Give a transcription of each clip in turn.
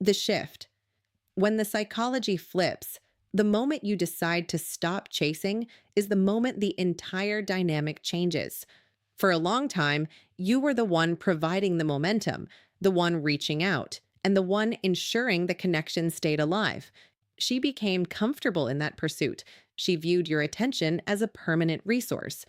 The shift. When the psychology flips, the moment you decide to stop chasing is the moment the entire dynamic changes. For a long time, you were the one providing the momentum, the one reaching out, and the one ensuring the connection stayed alive. She became comfortable in that pursuit. She viewed your attention as a permanent resource.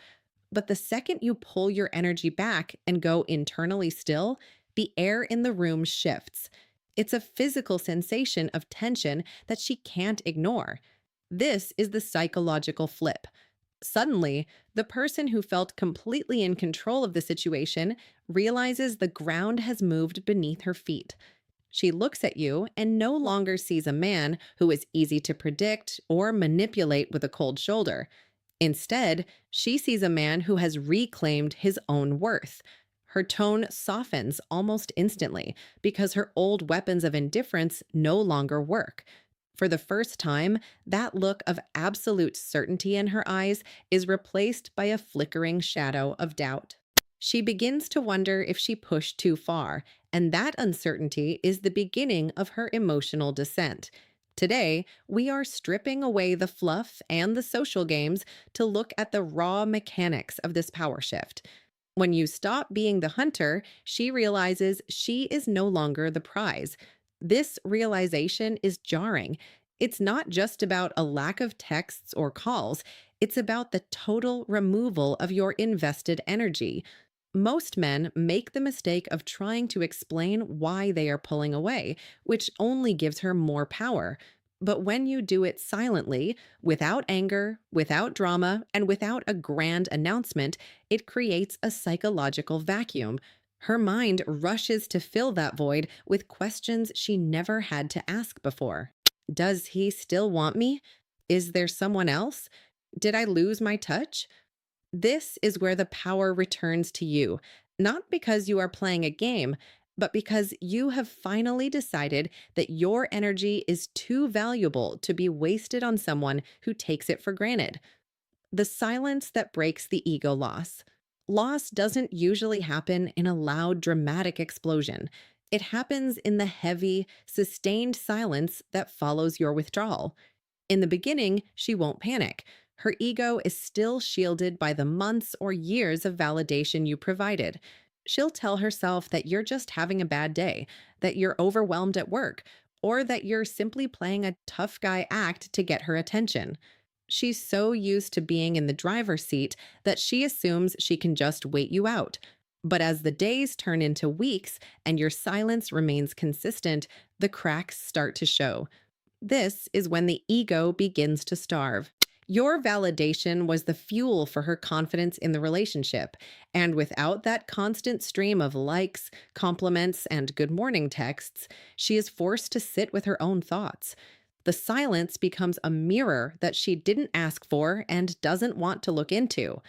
But the second you pull your energy back and go internally still, the air in the room shifts. It's a physical sensation of tension that she can't ignore. This is the psychological flip. Suddenly, the person who felt completely in control of the situation realizes the ground has moved beneath her feet. She looks at you and no longer sees a man who is easy to predict or manipulate with a cold shoulder. Instead, she sees a man who has reclaimed his own worth. Her tone softens almost instantly because her old weapons of indifference no longer work. For the first time, that look of absolute certainty in her eyes is replaced by a flickering shadow of doubt. She begins to wonder if she pushed too far, and that uncertainty is the beginning of her emotional descent. Today, we are stripping away the fluff and the social games to look at the raw mechanics of this power shift. When you stop being the hunter, she realizes she is no longer the prize. This realization is jarring. It's not just about a lack of texts or calls, it's about the total removal of your invested energy. Most men make the mistake of trying to explain why they are pulling away, which only gives her more power. But when you do it silently, without anger, without drama, and without a grand announcement, it creates a psychological vacuum. Her mind rushes to fill that void with questions she never had to ask before. Does he still want me? Is there someone else? Did I lose my touch? This is where the power returns to you, not because you are playing a game, but because you have finally decided that your energy is too valuable to be wasted on someone who takes it for granted. The silence that breaks the ego loss. Loss doesn't usually happen in a loud, dramatic explosion. It happens in the heavy, sustained silence that follows your withdrawal. In the beginning, she won't panic. Her ego is still shielded by the months or years of validation you provided. She'll tell herself that you're just having a bad day, that you're overwhelmed at work, or that you're simply playing a tough guy act to get her attention. She's so used to being in the driver's seat that she assumes she can just wait you out. But as the days turn into weeks and your silence remains consistent, the cracks start to show. This is when the ego begins to starve. Your validation was the fuel for her confidence in the relationship, and without that constant stream of likes, compliments, and good morning texts, she is forced to sit with her own thoughts. The silence becomes a mirror that she didn't ask for and doesn't want to look into.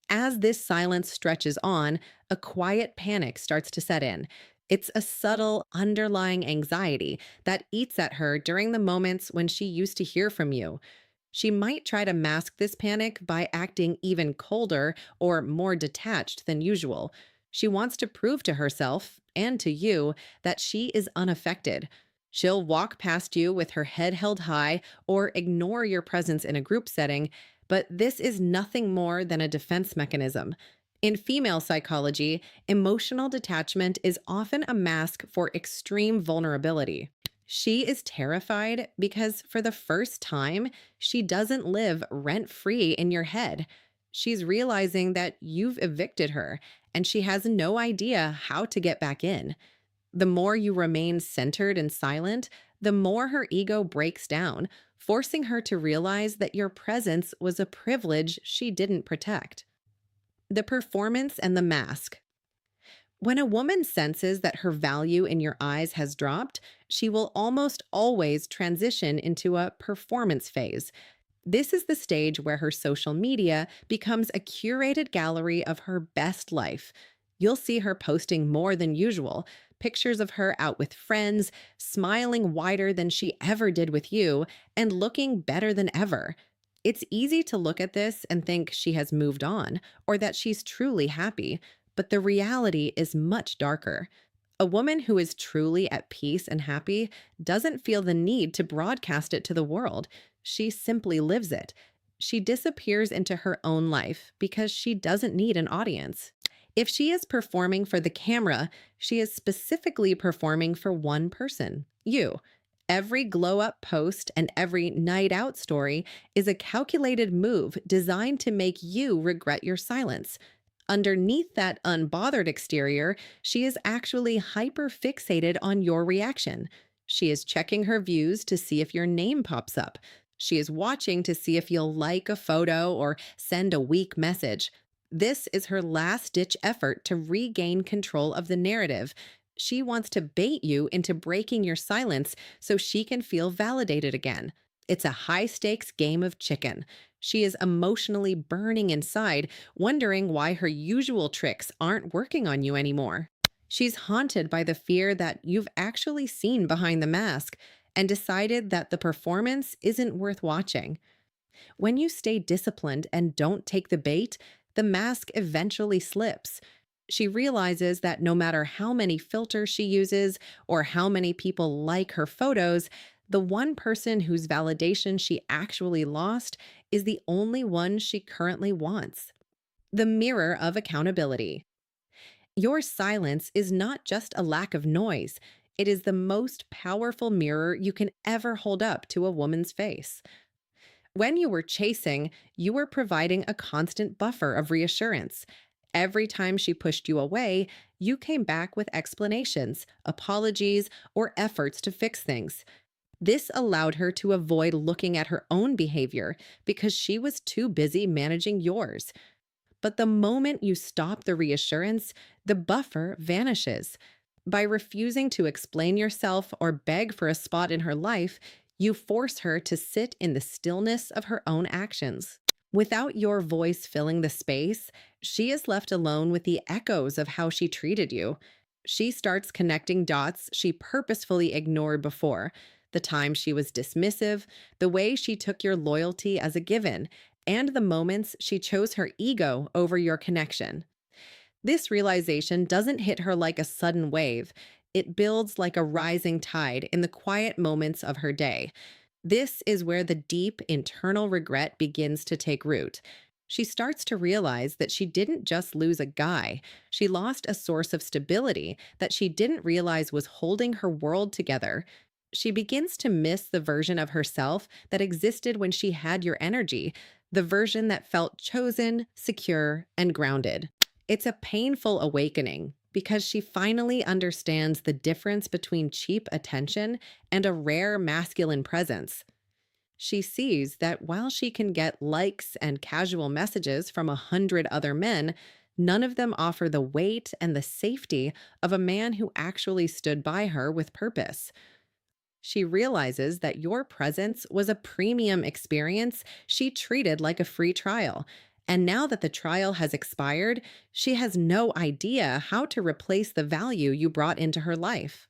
As this silence stretches on, a quiet panic starts to set in. It's a subtle, underlying anxiety that eats at her during the moments when she used to hear from you. She might try to mask this panic by acting even colder or more detached than usual. She wants to prove to herself and to you that she is unaffected. She'll walk past you with her head held high or ignore your presence in a group setting, but this is nothing more than a defense mechanism. In female psychology, emotional detachment is often a mask for extreme vulnerability. She is terrified because for the first time, she doesn't live rent-free in your head. She's realizing that you've evicted her, and she has no idea how to get back in. The more you remain centered and silent, the more her ego breaks down, forcing her to realize that your presence was a privilege she didn't protect. The performance and the mask. When a woman senses that her value in your eyes has dropped, she will almost always transition into a performance phase. This is the stage where her social media becomes a curated gallery of her best life. You'll see her posting more than usual, pictures of her out with friends, smiling wider than she ever did with you, and looking better than ever. It's easy to look at this and think she has moved on, or that she's truly happy. But the reality is much darker. A woman who is truly at peace and happy doesn't feel the need to broadcast it to the world. She simply lives it. She disappears into her own life because she doesn't need an audience. If she is performing for the camera, she is specifically performing for one person, you. Every glow up post and every night out story is a calculated move designed to make you regret your silence. Underneath that unbothered exterior, she is actually hyper fixated on your reaction. She is checking her views to see if your name pops up. She is watching to see if you'll like a photo or send a weak message. This is her last ditch effort to regain control of the narrative. She wants to bait you into breaking your silence so she can feel validated again. It's a high stakes game of chicken. She is emotionally burning inside, wondering why her usual tricks aren't working on you anymore. She's haunted by the fear that you've actually seen behind the mask and decided that the performance isn't worth watching. When you stay disciplined and don't take the bait, the mask eventually slips. She realizes that no matter how many filters she uses or how many people like her photos, the one person whose validation she actually lost is the only one she currently wants. The mirror of accountability. Your silence is not just a lack of noise, it is the most powerful mirror you can ever hold up to a woman's face. When you were chasing, you were providing a constant buffer of reassurance. Every time she pushed you away, you came back with explanations, apologies, or efforts to fix things. This allowed her to avoid looking at her own behavior because she was too busy managing yours. But the moment you stop the reassurance, the buffer vanishes. By refusing to explain yourself or beg for a spot in her life, you force her to sit in the stillness of her own actions. Without your voice filling the space, she is left alone with the echoes of how she treated you. She starts connecting dots she purposefully ignored before. The time she was dismissive, the way she took your loyalty as a given, and the moments she chose her ego over your connection. This realization doesn't hit her like a sudden wave. It builds like a rising tide in the quiet moments of her day. This is where the deep internal regret begins to take root. She starts to realize that she didn't just lose a guy, she lost a source of stability that she didn't realize was holding her world together. She begins to miss the version of herself that existed when she had your energy, the version that felt chosen, secure, and grounded. It's a painful awakening because she finally understands the difference between cheap attention and a rare masculine presence. She sees that while she can get likes and casual messages from 100 other men, none of them offer the weight and the safety of a man who actually stood by her with purpose. She realizes that your presence was a premium experience she treated like a free trial. And now that the trial has expired, she has no idea how to replace the value you brought into her life.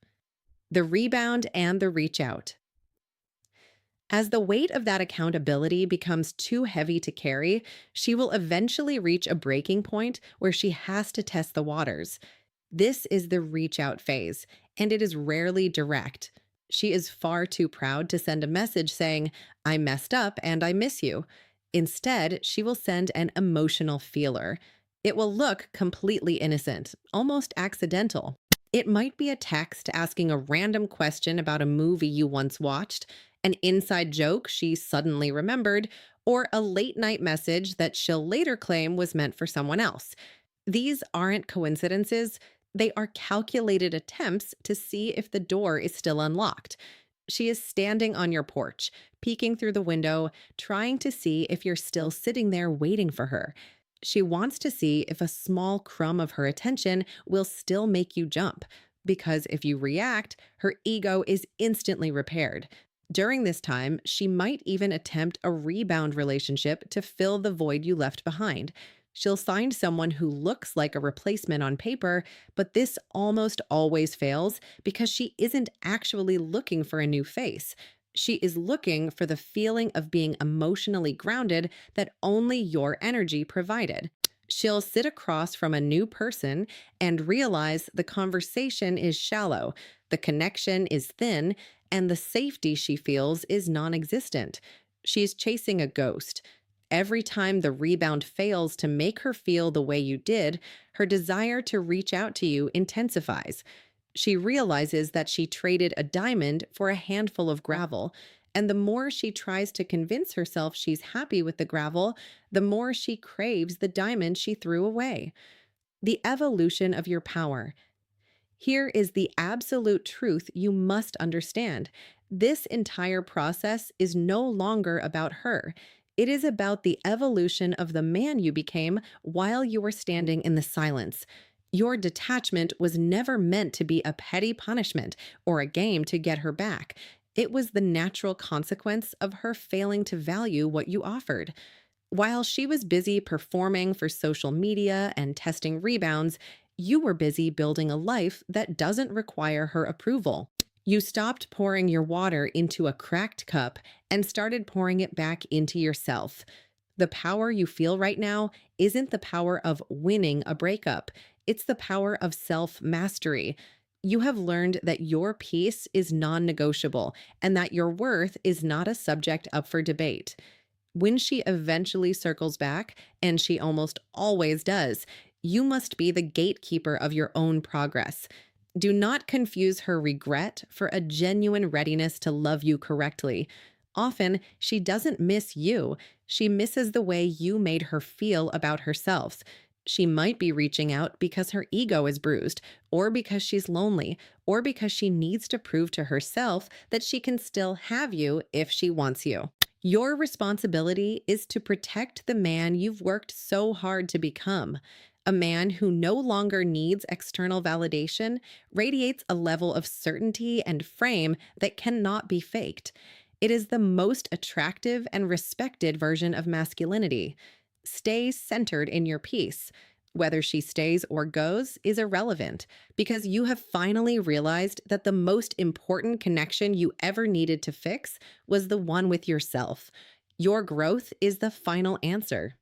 The rebound and the reach out. As the weight of that accountability becomes too heavy to carry, she will eventually reach a breaking point where she has to test the waters. This is the reach out phase, and it is rarely direct. She is far too proud to send a message saying, "I messed up and I miss you." Instead, she will send an emotional feeler. It will look completely innocent, almost accidental. It might be a text asking a random question about a movie you once watched, an inside joke she suddenly remembered, or a late night message that she'll later claim was meant for someone else. These aren't coincidences. They are calculated attempts to see if the door is still unlocked. She is standing on your porch, peeking through the window, trying to see if you're still sitting there waiting for her. She wants to see if a small crumb of her attention will still make you jump, because if you react, her ego is instantly repaired. During this time, she might even attempt a rebound relationship to fill the void you left behind. She'll find someone who looks like a replacement on paper, but this almost always fails because she isn't actually looking for a new face. She is looking for the feeling of being emotionally grounded that only your energy provided. She'll sit across from a new person and realize the conversation is shallow, the connection is thin, and the safety she feels is non existent. She's chasing a ghost. Every time the rebound fails to make her feel the way you did, her desire to reach out to you intensifies. She realizes that she traded a diamond for a handful of gravel, and the more she tries to convince herself she's happy with the gravel, the more she craves the diamond she threw away. The evolution of your power. Here is the absolute truth you must understand. This entire process is no longer about her. It is about the evolution of the man you became while you were standing in the silence. Your detachment was never meant to be a petty punishment or a game to get her back. It was the natural consequence of her failing to value what you offered. While she was busy performing for social media and testing rebounds, you were busy building a life that doesn't require her approval. You stopped pouring your water into a cracked cup and started pouring it back into yourself. The power you feel right now isn't the power of winning a breakup, it's the power of self mastery. You have learned that your peace is non negotiable and that your worth is not a subject up for debate. When she eventually circles back, and she almost always does, you must be the gatekeeper of your own progress. Do not confuse her regret for a genuine readiness to love you correctly. Often, she doesn't miss you. She misses the way you made her feel about herself. She might be reaching out because her ego is bruised, or because she's lonely, or because she needs to prove to herself that she can still have you if she wants you. Your responsibility is to protect the man you've worked so hard to become. A man who no longer needs external validation radiates a level of certainty and frame that cannot be faked. It is the most attractive and respected version of masculinity. Stay centered in your peace. Whether she stays or goes is irrelevant because you have finally realized that the most important connection you ever needed to fix was the one with yourself. Your growth is the final answer.